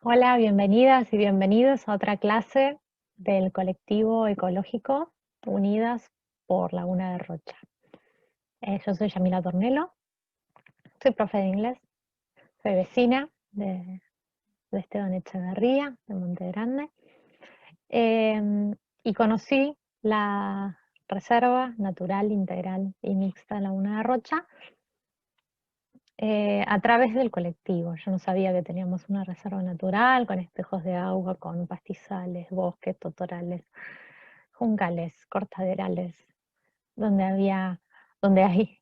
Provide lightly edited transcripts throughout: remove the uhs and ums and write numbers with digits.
Hola, bienvenidas y bienvenidos a otra clase del colectivo ecológico Unidas por Laguna de Rocha. Yo soy Yamila Tornelo, soy profe de inglés, soy vecina de Esteban Echeverría, de Monte Grande, y conocí la Reserva Natural Integral y Mixta Laguna de Rocha a través del colectivo. Yo no sabía que teníamos una reserva natural con espejos de agua, con pastizales, bosques, totorales, juncales, cortaderales, donde hay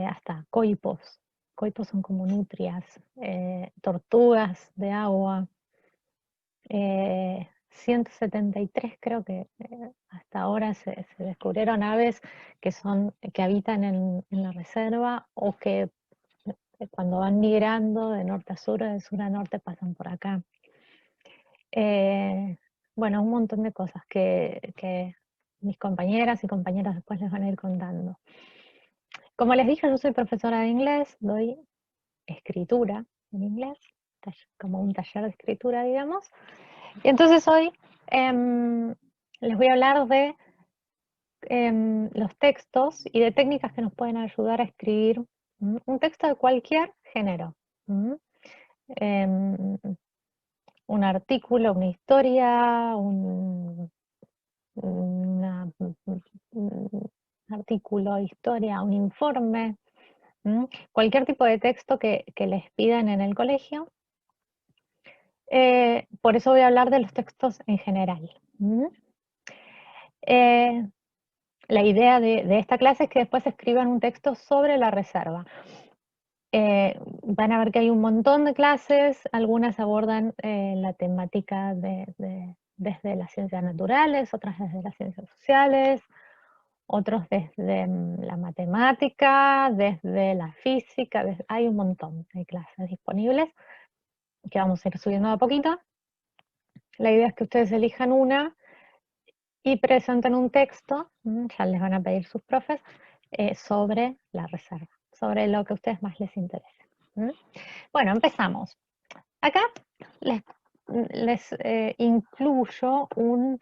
hasta coipos. Coipos son como nutrias, tortugas de agua, 173 creo que hasta ahora se descubrieron aves que habitan en la reserva o que cuando van migrando de norte a sur o de sur a norte pasan por acá. Bueno, un montón de cosas que mis compañeras y compañeros después les van a ir contando. Como les dije, yo soy profesora de inglés, doy escritura en inglés, como un taller de escritura, digamos. Y entonces hoy les voy a hablar de los textos y de técnicas que nos pueden ayudar a escribir un texto de cualquier género. Un artículo, una historia, un artículo, historia, un informe, cualquier tipo de texto que les pidan en el colegio. Por eso voy a hablar de los textos en general. La idea de esta clase es que después escriban un texto sobre la reserva. Van a ver que hay un montón de clases, algunas abordan la temática desde las ciencias naturales, otras desde las ciencias sociales, otros desde la matemática, desde la física, hay un montón de clases disponibles que vamos a ir subiendo de a poquito. La idea es que ustedes elijan una y presenten un texto, ya les van a pedir sus profes, sobre la reserva, sobre lo que a ustedes más les interese. Bueno, empezamos. Acá les incluyo unos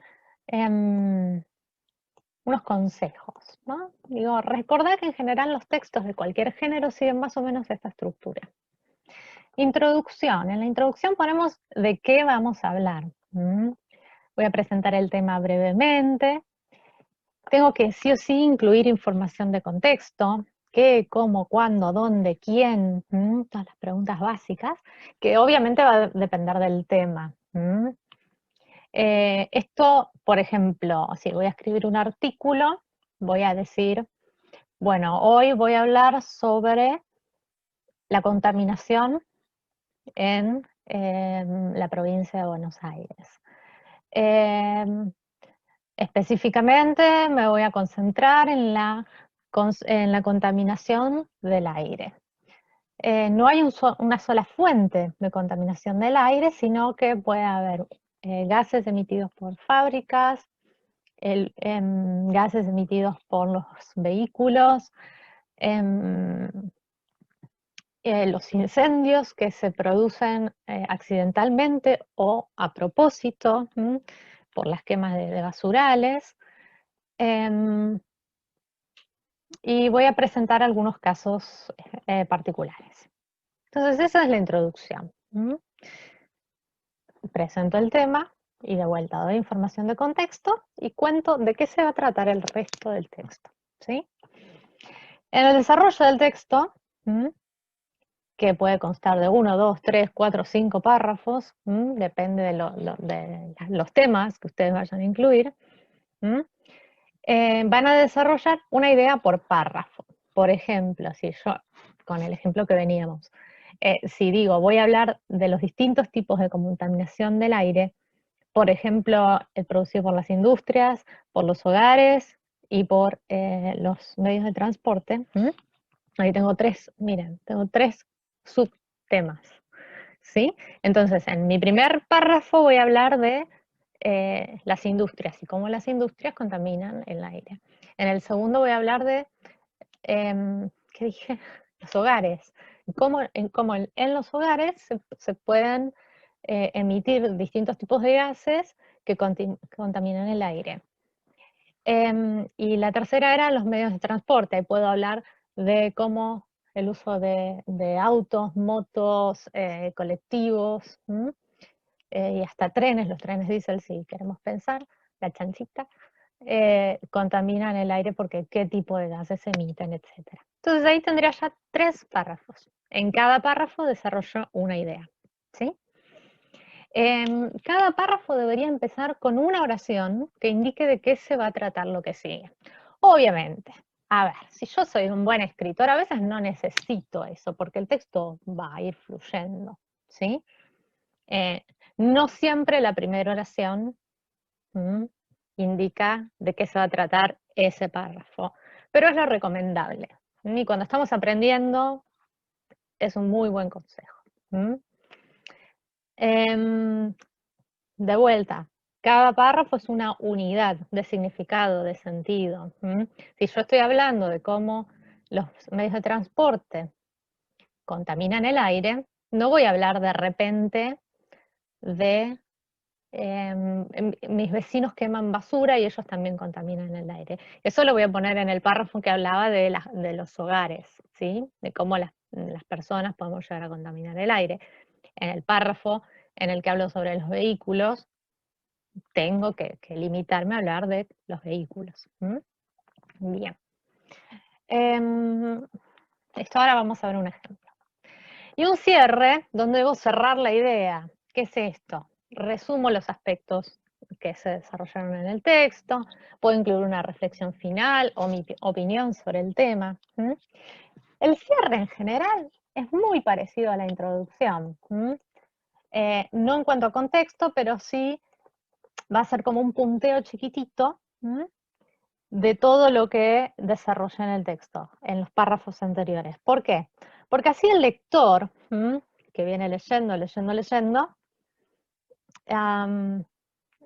consejos, ¿no? Digo, recordad que en general los textos de cualquier género siguen más o menos esta estructura. Introducción. En la introducción ponemos de qué vamos a hablar. Voy a presentar el tema brevemente. Tengo que sí o sí incluir información de contexto, qué, cómo, cuándo, dónde, quién, todas las preguntas básicas, que obviamente va a depender del tema. Esto, por ejemplo, si voy a escribir un artículo, voy a decir, bueno, hoy voy a hablar sobre la contaminación en la provincia de Buenos Aires. Específicamente me voy a concentrar en la contaminación del aire. No hay una sola fuente de contaminación del aire, sino que puede haber gases emitidos por fábricas, gases emitidos por los vehículos, los incendios que se producen accidentalmente o a propósito por las quemas de basurales. Y voy a presentar algunos casos particulares. Entonces esa es la introducción. Presento el tema y de vuelta doy información de contexto y cuento de qué se va a tratar el resto del texto. ¿Sí? En el desarrollo del texto, que puede constar de 1, 2, 3, 4, 5 párrafos, depende de los temas que ustedes vayan a incluir, van a desarrollar una idea por párrafo. Por ejemplo, si yo, con el ejemplo que veníamos, si digo, voy a hablar de los distintos tipos de contaminación del aire, por ejemplo, el producido por las industrias, por los hogares y por los medios de transporte. Ahí tengo tres, miren, tengo tres subtemas, ¿sí? Entonces, en mi primer párrafo voy a hablar de las industrias y cómo las industrias contaminan el aire. En el segundo voy a hablar de, ¿qué dije? Los hogares. Cómo en los hogares se pueden emitir distintos tipos de gases que contaminan el aire. Y la tercera era los medios de transporte. Ahí puedo hablar de cómo el uso de autos, motos, colectivos, y hasta trenes, los trenes diésel, si queremos pensar, la chanchita, contaminan el aire porque qué tipo de gases emiten, etc. Entonces ahí tendría ya 3 párrafos. En cada párrafo desarrollo una idea, ¿sí? Cada párrafo debería empezar con una oración que indique de qué se va a tratar lo que sigue. Obviamente, a ver, si yo soy un buen escritor, a veces no necesito eso, porque el texto va a ir fluyendo, ¿sí? No siempre la primera oración indica de qué se va a tratar ese párrafo, pero es lo recomendable. Y cuando estamos aprendiendo, es un muy buen consejo. De vuelta, cada párrafo es una unidad de significado, de sentido. Si yo estoy hablando de cómo los medios de transporte contaminan el aire, no voy a hablar de repente de mis vecinos queman basura y ellos también contaminan el aire. Eso lo voy a poner en el párrafo que hablaba de los hogares, ¿sí? De cómo las personas podemos llegar a contaminar el aire. En el párrafo en el que hablo sobre los vehículos, tengo que limitarme a hablar de los vehículos. Bien. Esto ahora vamos a ver un ejemplo. Y un cierre, donde debo cerrar la idea. ¿Qué es esto? Resumo los aspectos que se desarrollaron en el texto, puedo incluir una reflexión final o mi opinión sobre el tema. El cierre en general es muy parecido a la introducción. No en cuanto a contexto, pero sí va a ser como un punteo chiquitito de todo lo que desarrollé en el texto, en los párrafos anteriores. ¿Por qué? Porque así el lector, que viene leyendo,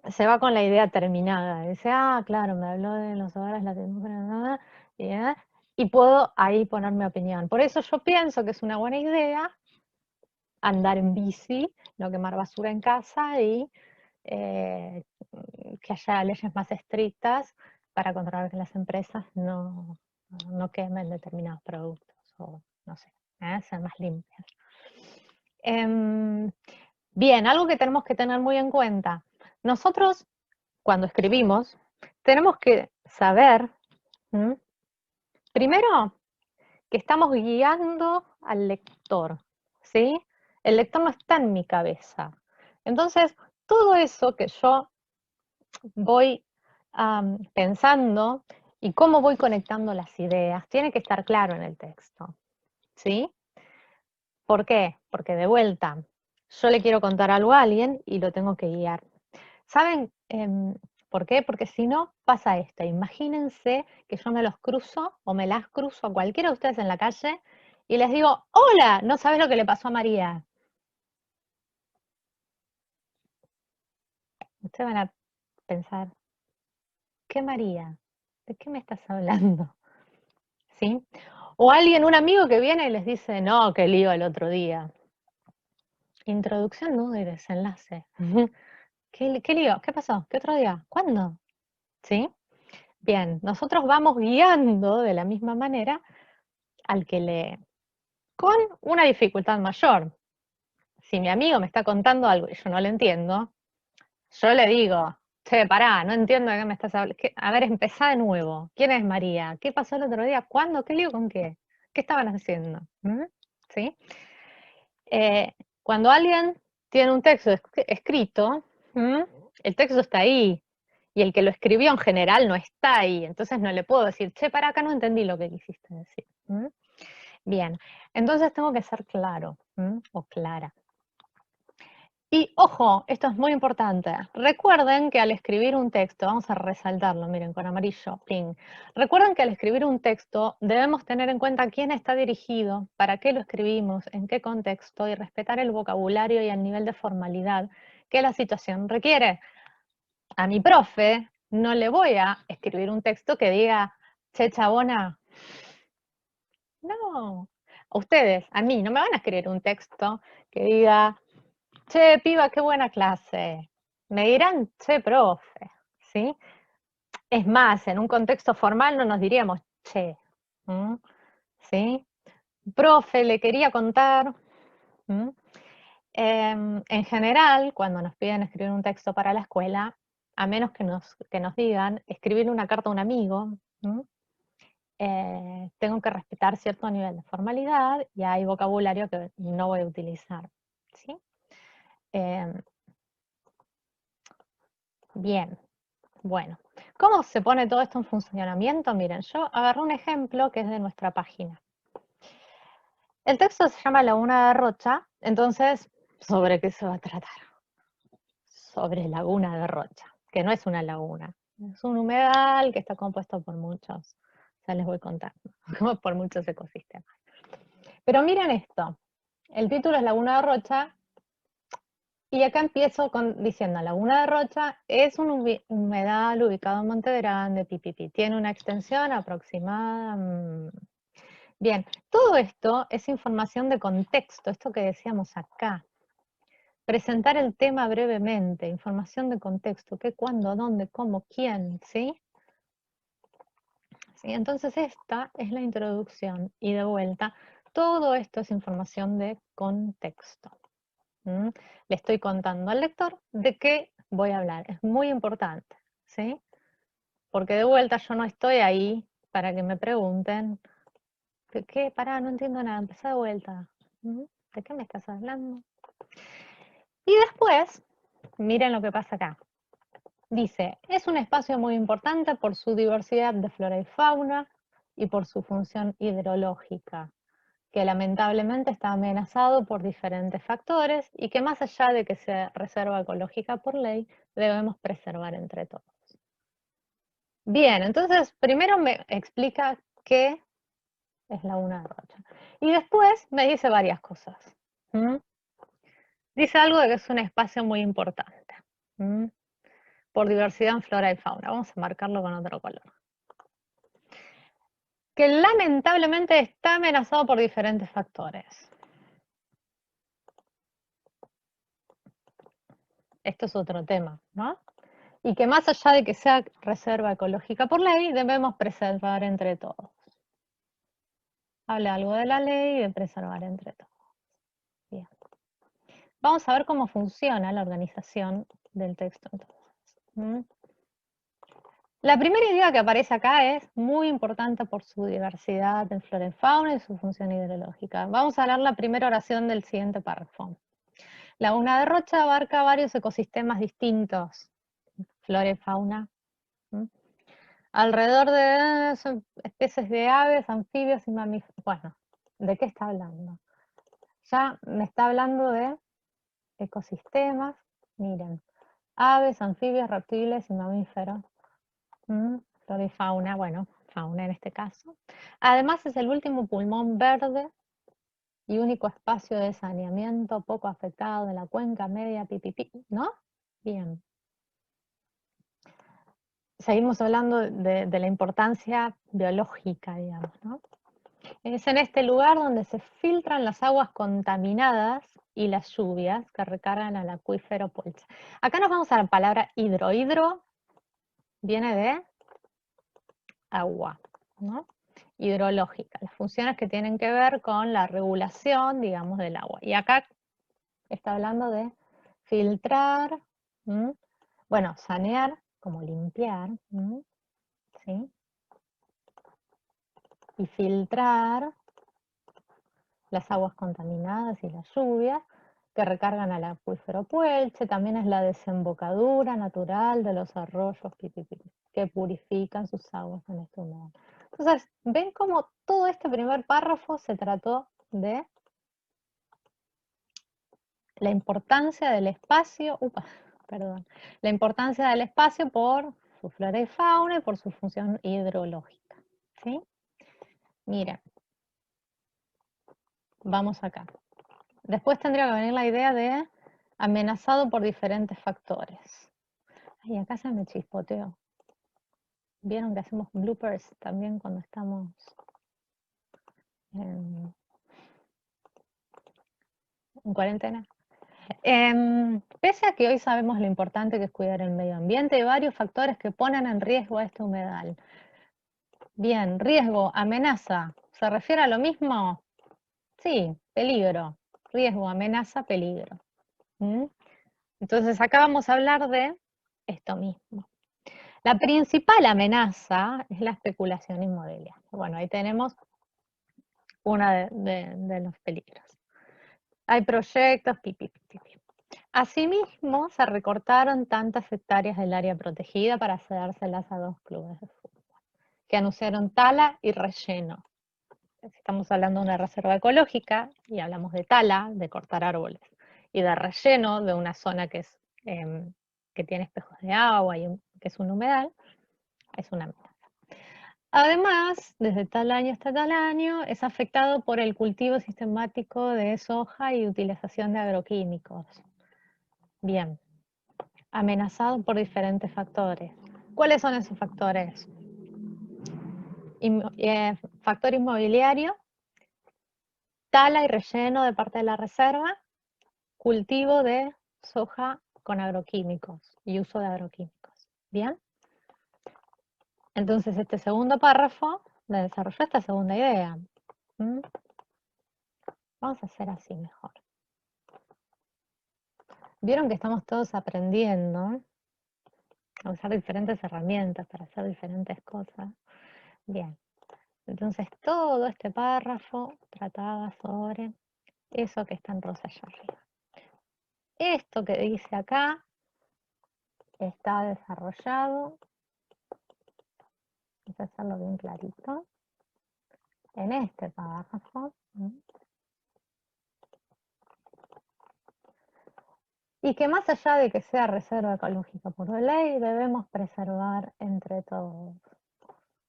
se va con la idea terminada. Dice, claro, me habló de los hogares, la atmósfera, y puedo ahí poner mi opinión. Por eso yo pienso que es una buena idea andar en bici, no quemar basura en casa y que haya leyes más estrictas para controlar que las empresas no quemen determinados productos o no sé, sean más limpias. Bien, algo que tenemos que tener muy en cuenta. Nosotros, cuando escribimos, tenemos que saber, primero, que estamos guiando al lector, ¿sí? El lector no está en mi cabeza. Entonces, todo eso que yo voy pensando y cómo voy conectando las ideas, tiene que estar claro en el texto, ¿sí? ¿Por qué? Porque de vuelta, yo le quiero contar algo a alguien y lo tengo que guiar. ¿Saben por qué? Porque si no, pasa esto. Imagínense que yo me los cruzo o me las cruzo a cualquiera de ustedes en la calle y les digo, hola, no sabes lo que le pasó a María. Ustedes van a pensar, ¿qué María? ¿De qué me estás hablando? ¿Sí? O alguien, un amigo que viene y les dice, no, qué lío el otro día. Introducción, nudo y desenlace. ¿Qué lío? ¿Qué pasó? ¿Qué otro día? ¿Cuándo? ¿Sí? Bien, nosotros vamos guiando de la misma manera al que lee, con una dificultad mayor. Si mi amigo me está contando algo y yo no lo entiendo, yo le digo, che, pará, no entiendo de qué me estás hablando. A ver, empezá de nuevo. ¿Quién es María? ¿Qué pasó el otro día? ¿Cuándo? ¿Qué lío con qué? ¿Qué estaban haciendo? ¿Sí? Cuando alguien tiene un texto escrito, el texto está ahí, y el que lo escribió en general no está ahí, entonces no le puedo decir, che, para acá no entendí lo que quisiste decir. Bien, entonces tengo que ser claro o clara. Y ojo, esto es muy importante. Recuerden que al escribir un texto, vamos a resaltarlo, miren, con amarillo, ping. Recuerden que al escribir un texto debemos tener en cuenta quién está dirigido, para qué lo escribimos, en qué contexto y respetar el vocabulario y el nivel de formalidad que la situación requiere. A mi profe no le voy a escribir un texto que diga, che, chabona. No. A ustedes, a mí, no me van a escribir un texto que diga, Che, piba, qué buena clase. Me dirán, che, profe, ¿sí? Es más, en un contexto formal no nos diríamos che, ¿m? ¿Sí? Profe, le quería contar. ¿M? En general, cuando nos piden escribir un texto para la escuela, a menos que nos digan escribir una carta a un amigo, ¿m? Tengo que respetar cierto nivel de formalidad y hay vocabulario que no voy a utilizar. ¿Sí? Em, Bien, bueno. ¿Cómo se pone todo esto en funcionamiento? Miren, yo agarré un ejemplo que es de nuestra página. El texto se llama Laguna de Rocha, entonces, ¿sobre qué se va a tratar? Sobre Laguna de Rocha, que no es una laguna, es un humedal que está compuesto por muchos, ya les voy contando, por muchos ecosistemas. Pero miren esto, el título es Laguna de Rocha, y acá empiezo diciendo, Laguna de Rocha es un humedal ubicado en Monte Grande, pipipi, tiene una extensión aproximada. Bien, todo esto es información de contexto, esto que decíamos acá. Presentar el tema brevemente, información de contexto, qué, cuándo, dónde, cómo, quién, ¿sí? ¿Sí? Entonces esta es la introducción y de vuelta, todo esto es información de contexto. Le estoy contando al lector de qué voy a hablar, es muy importante, ¿sí? Porque de vuelta yo no estoy ahí para que me pregunten, ¿qué? Pará, no entiendo nada, empezá de vuelta. ¿De qué me estás hablando? Y después, miren lo que pasa acá. Dice, es un espacio muy importante por su diversidad de flora y fauna y por su función hidrológica, que lamentablemente está amenazado por diferentes factores y que más allá de que sea reserva ecológica por ley, debemos preservar entre todos. Bien, entonces primero me explica qué es Laguna de Rocha. Y después me dice varias cosas. Dice algo de que es un espacio muy importante. Por diversidad en flora y fauna. Vamos a marcarlo con otro color. Que lamentablemente está amenazado por diferentes factores. Esto es otro tema, ¿no? Y que más allá de que sea reserva ecológica por ley, debemos preservar entre todos. Habla algo de la ley y de preservar entre todos. Bien. Vamos a ver cómo funciona la organización del texto entonces. La primera idea que aparece acá es muy importante por su diversidad en flora y fauna y su función hidrológica. Vamos a leer la primera oración del siguiente párrafo. Laguna de Rocha abarca varios ecosistemas distintos, flora y fauna. Alrededor de especies de aves, anfibios y mamíferos. Bueno, ¿de qué está hablando? Ya me está hablando de ecosistemas, miren, aves, anfibios, reptiles y mamíferos. Flora y fauna, bueno, fauna en este caso. Además es el último pulmón verde y único espacio de saneamiento poco afectado de la cuenca media, pipipi, ¿no? Bien. Seguimos hablando de la importancia biológica, digamos, ¿no? Es en este lugar donde se filtran las aguas contaminadas y las lluvias que recargan al acuífero Polcha. Acá nos vamos a la palabra hidro. Hidro viene de agua, ¿no? Hidrológica, las funciones que tienen que ver con la regulación, digamos, del agua. Y acá está hablando de filtrar, bueno, sanear, como limpiar, ¿sí? Y filtrar las aguas contaminadas y las lluvias que recargan al acuífero Puelche, también es la desembocadura natural de los arroyos que purifican sus aguas en este humedal. Entonces, ven cómo todo este primer párrafo se trató de la importancia del espacio, la importancia del espacio por su flora y fauna y por su función hidrológica. ¿Sí? Miren, vamos acá. Después tendría que venir la idea de amenazado por diferentes factores. Ay, acá se me chispoteó. ¿Vieron que hacemos bloopers también cuando estamos en cuarentena? Pese a que hoy sabemos lo importante que es cuidar el medio ambiente, hay varios factores que ponen en riesgo a este humedal. Bien, riesgo, amenaza, ¿se refiere a lo mismo? Sí, peligro, riesgo, amenaza, peligro. ¿Mm? Entonces acá vamos a hablar de esto mismo. La principal amenaza es la especulación inmobiliaria. Bueno, ahí tenemos uno de los peligros. Hay proyectos, Asimismo, se recortaron tantas hectáreas del área protegida para cedérselas a 2 clubes de fútbol, que anunciaron tala y relleno. Estamos hablando de una reserva ecológica y hablamos de tala, de cortar árboles, y de relleno de una zona que tiene espejos de agua y que es un humedal, es una amenaza. Además, desde tal año hasta tal año, es afectado por el cultivo sistemático de soja y utilización de agroquímicos. Bien, amenazado por diferentes factores. ¿Cuáles son esos factores? Factor inmobiliario, tala y relleno de parte de la reserva, cultivo de soja con agroquímicos y uso de agroquímicos. ¿Bien? Entonces, este segundo párrafo me desarrolló esta segunda idea. Vamos a hacer así mejor. Vieron que estamos todos aprendiendo a usar diferentes herramientas para hacer diferentes cosas. Bien. Entonces, todo este párrafo trataba sobre eso que está en rosa allá arriba. Esto que dice acá está desarrollado, voy a hacerlo bien clarito, en este párrafo. Y que más allá de que sea reserva ecológica por ley, debemos preservar entre todos.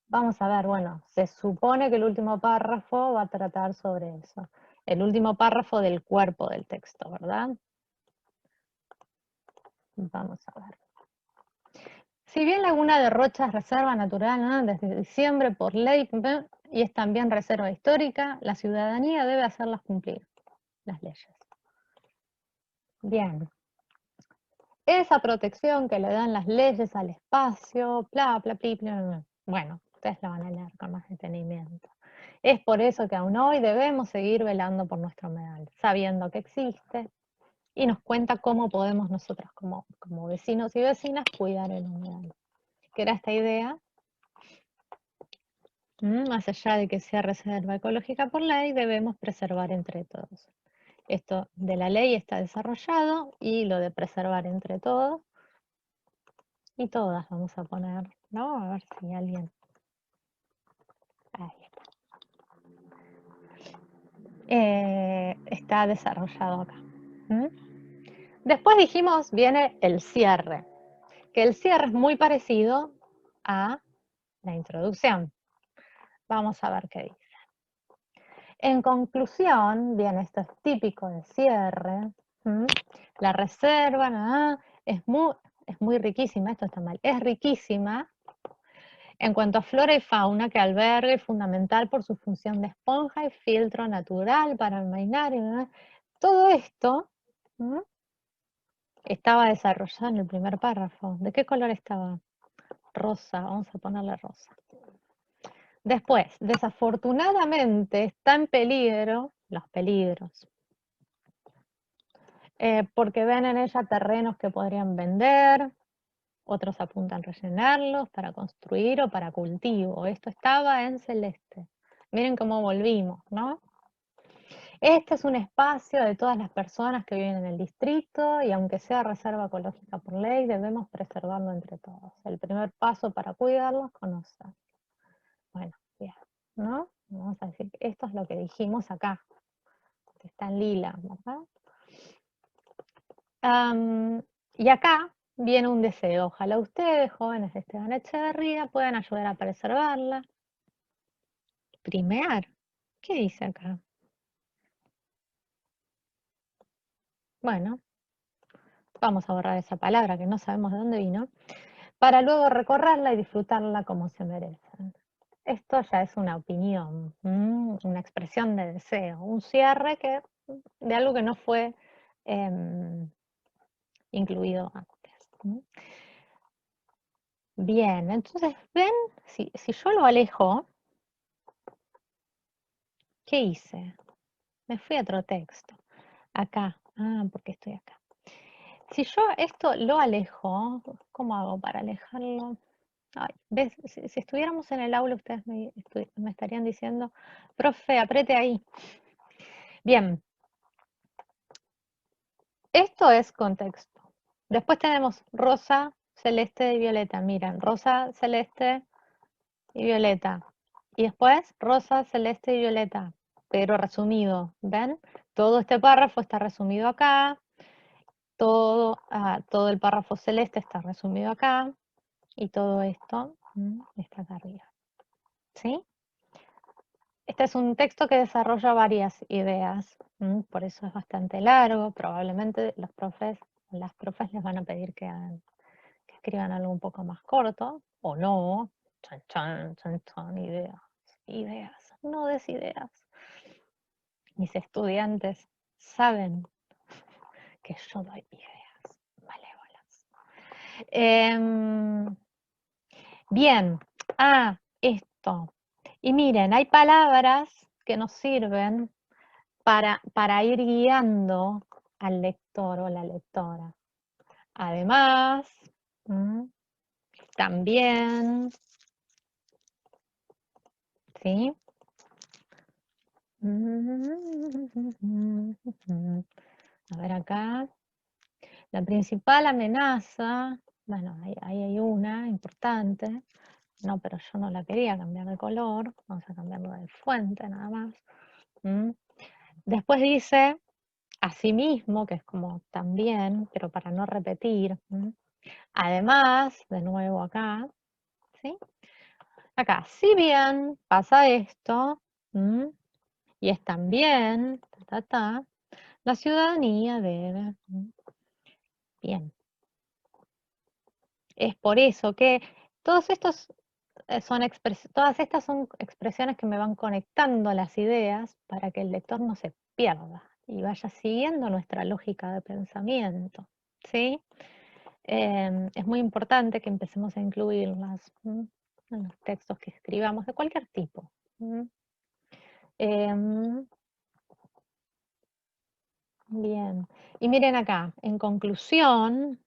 Vamos a ver, bueno, se supone que el último párrafo va a tratar sobre eso. El último párrafo del cuerpo del texto, ¿verdad? Vamos a ver. Si bien Laguna de Rocha es reserva natural, ¿no?, desde diciembre por ley y es también reserva histórica, la ciudadanía debe hacerlas cumplir, las leyes. Bien. Esa protección que le dan las leyes al espacio, bla, bla, bla, bla, bueno, ustedes la van a leer con más detenimiento. Es por eso que aún hoy debemos seguir velando por nuestro humedal, sabiendo que existe, y nos cuenta cómo podemos nosotros como vecinos y vecinas cuidar el humedal. Que era esta idea, más allá de que sea reserva ecológica por ley, debemos preservar entre todos. Esto de la ley está desarrollado y lo de preservar entre todos y todas vamos a poner, ¿no? A ver si alguien... Ahí está. Está desarrollado acá. Después dijimos, viene el cierre, que el cierre es muy parecido a la introducción. Vamos a ver qué dice. En conclusión, bien, esto es típico de cierre, la reserva es muy riquísima, esto está mal, es riquísima en cuanto a flora y fauna que alberga y fundamental por su función de esponja y filtro natural para almacenar. Todo esto estaba desarrollado en el primer párrafo. ¿De qué color estaba? Rosa, vamos a ponerle rosa. Después, desafortunadamente está en peligro, los peligros, porque ven en ella terrenos que podrían vender, otros apuntan a rellenarlos para construir o para cultivo. Esto estaba en celeste. Miren cómo volvimos, ¿no? Este es un espacio de todas las personas que viven en el distrito y aunque sea reserva ecológica por ley, debemos preservarlo entre todos. El primer paso para cuidarlo es conocer. Bueno, bien, ¿no? Vamos a decir que esto es lo que dijimos acá, que está en lila, ¿verdad? Y acá viene un deseo. Ojalá ustedes, jóvenes de Esteban Echeverría, puedan ayudar a preservarla. Primear. ¿Qué dice acá? Bueno, vamos a borrar esa palabra que no sabemos de dónde vino, para luego recorrerla y disfrutarla como se merecen. Esto ya es una opinión, una expresión de deseo, un cierre de algo que no fue incluido antes. Bien, entonces ven, si yo lo alejo, ¿qué hice? Me fui a otro texto. Acá, porque estoy acá. Si yo esto lo alejo, ¿cómo hago para alejarlo? Ay, ¿ves? Si estuviéramos en el aula, ustedes me estarían diciendo, profe, apriete ahí. Bien, esto es contexto. Después tenemos rosa, celeste y violeta. Miren, rosa, celeste y violeta. Y después rosa, celeste y violeta, pero resumido. ¿Ven? Todo este párrafo está resumido acá. Todo el párrafo celeste está resumido acá. Y todo esto está acá arriba. ¿Sí? Este es un texto que desarrolla varias ideas, por eso es bastante largo. Probablemente las profes les van a pedir que escriban algo un poco más corto, o no. Chan, chan, chan, chan, ideas, no des ideas. Mis estudiantes saben que yo doy ideas malévolas. Bien, esto. Y miren, hay palabras que nos sirven para ir guiando al lector o la lectora. Además, también, ¿sí? A ver acá. La principal amenaza, bueno, ahí hay una importante. No, pero yo no la quería cambiar de color. Vamos a cambiarlo de fuente nada más. Después dice, asimismo, que es como también, pero para no repetir. Además, de nuevo acá, ¿sí? Acá, si bien pasa esto, y es también, la ciudadanía debe. Bien. Es por eso que todos estos todas estas son expresiones que me van conectando las ideas para que el lector no se pierda y vaya siguiendo nuestra lógica de pensamiento, ¿sí? Es muy importante que empecemos a incluirlas en los textos que escribamos de cualquier tipo. Bien, y miren acá, en conclusión,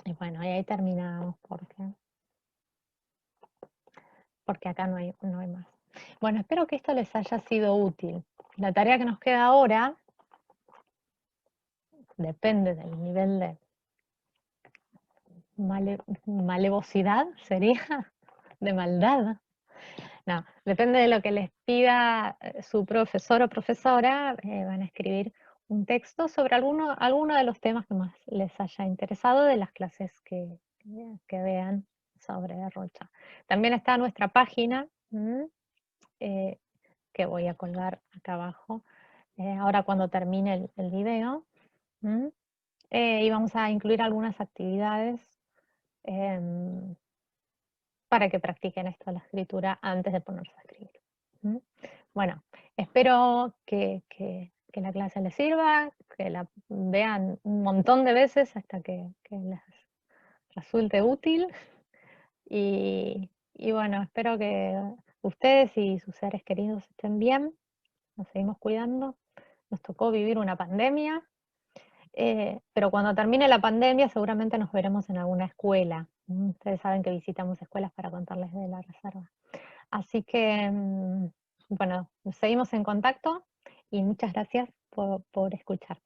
y bueno, ahí terminamos porque acá no hay más. Bueno, espero que esto les haya sido útil. La tarea que nos queda ahora depende del nivel de malevosidad, sería, de maldad. No, depende de lo que les pida su profesor o profesora, van a escribir un texto sobre alguno de los temas que más les haya interesado de las clases que vean sobre Rocha. También está nuestra página, que voy a colgar acá abajo, ahora cuando termine el video, y vamos a incluir algunas actividades para que practiquen esto, la escritura, antes de ponerse a escribir. Bueno, espero que la clase les sirva, que la vean un montón de veces hasta que les resulte útil. Y bueno, espero que ustedes y sus seres queridos estén bien. Nos seguimos cuidando. Nos tocó vivir una pandemia, pero cuando termine la pandemia seguramente nos veremos en alguna escuela. Ustedes saben que visitamos escuelas para contarles de la reserva. Así que, bueno, seguimos en contacto y muchas gracias por escuchar.